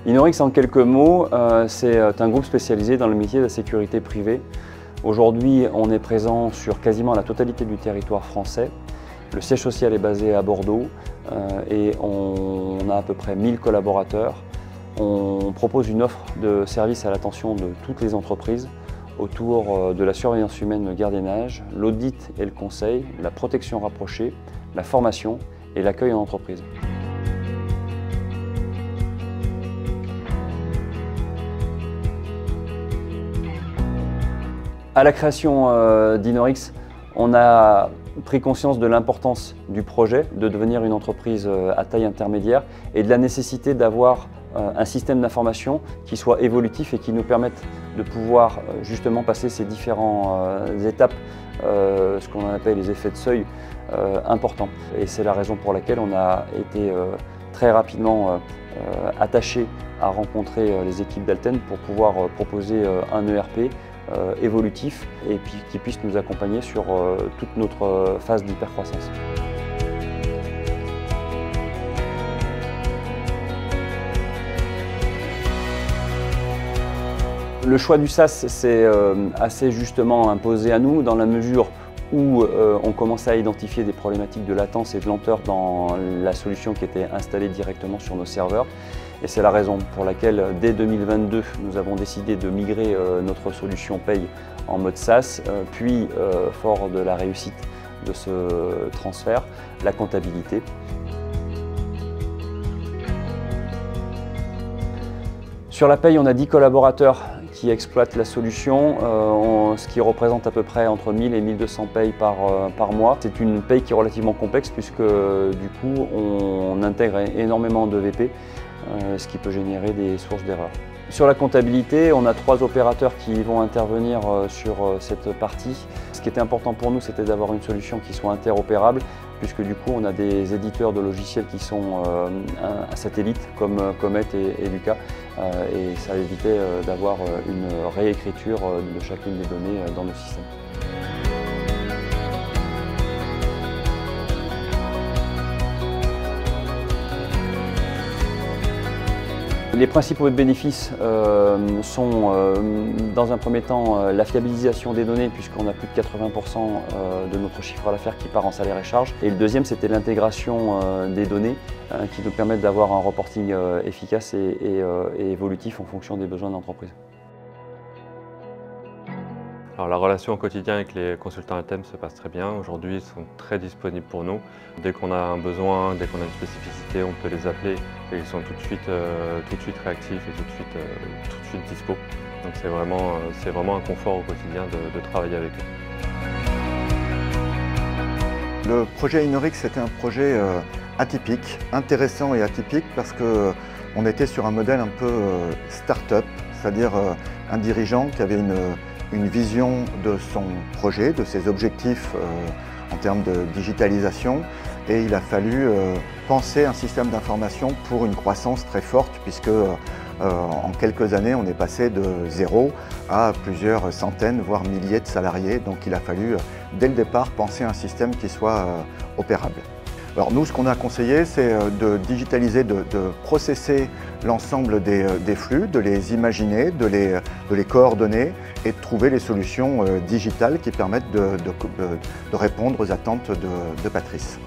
Inorix, en quelques mots, c'est un groupe spécialisé dans le métier de la sécurité privée. Aujourd'hui, on est présent sur quasiment la totalité du territoire français. Le siège social est basé à Bordeaux et on a à peu près 1000 collaborateurs. On propose une offre de services à l'attention de toutes les entreprises autour de la surveillance humaine, le gardiennage, l'audit et le conseil, la protection rapprochée, la formation et l'accueil en entreprise. À la création d'Inorix, on a pris conscience de l'importance du projet de devenir une entreprise à taille intermédiaire et de la nécessité d'avoir un système d'information qui soit évolutif et qui nous permette de pouvoir justement passer ces différentes étapes, ce qu'on appelle les effets de seuil importants. Et c'est la raison pour laquelle on a été très rapidement attaché à rencontrer les équipes d'Alten pour pouvoir proposer un ERP évolutif et puis qui puisse nous accompagner sur toute notre phase d'hypercroissance. Le choix du SaaS s'est assez justement imposé à nous dans la mesure où on commençait à identifier des problématiques de latence et de lenteur dans la solution qui était installée directement sur nos serveurs. Et c'est la raison pour laquelle, dès 2022, nous avons décidé de migrer notre solution paye en mode SaaS, puis, fort de la réussite de ce transfert, la comptabilité. Sur la paye, on a 10 collaborateurs qui exploitent la solution, ce qui représente à peu près entre 1000 et 1200 payes par mois. C'est une paye qui est relativement complexe puisque du coup on intègre énormément de VP, ce qui peut générer des sources d'erreurs. Sur la comptabilité, on a 3 opérateurs qui vont intervenir sur cette partie. Ce qui était important pour nous, c'était d'avoir une solution qui soit interopérable, puisque du coup on a des éditeurs de logiciels qui sont satellites comme Comet et Lucas, et ça évitait d'avoir une réécriture de chacune des données dans le système. Les principaux bénéfices sont dans un premier temps la fiabilisation des données puisqu'on a plus de 80% de notre chiffre d'affaires qui part en salaire et charges. Et le deuxième, c'était l'intégration des données qui nous permettent d'avoir un reporting efficace et évolutif en fonction des besoins de l'entreprise. Alors, la relation au quotidien avec les consultants Alten se passe très bien. Aujourd'hui, ils sont très disponibles pour nous. Dès qu'on a un besoin, dès qu'on a une spécificité, on peut les appeler et ils sont tout de suite réactifs et tout de suite dispo. Donc c'est vraiment un confort au quotidien de travailler avec eux. Le projet Inorix, c'était un projet atypique, intéressant et atypique parce qu'on était sur un modèle un peu start-up, c'est-à-dire un dirigeant qui avait une vision de son projet, de ses objectifs en termes de digitalisation, et il a fallu penser un système d'information pour une croissance très forte puisque en quelques années on est passé de 0 à plusieurs centaines voire milliers de salariés, donc il a fallu dès le départ penser un système qui soit opérable. Alors nous, ce qu'on a conseillé, c'est de digitaliser, de processer l'ensemble des flux, de les imaginer, de les coordonner et de trouver les solutions digitales qui permettent de répondre aux attentes de Patrice.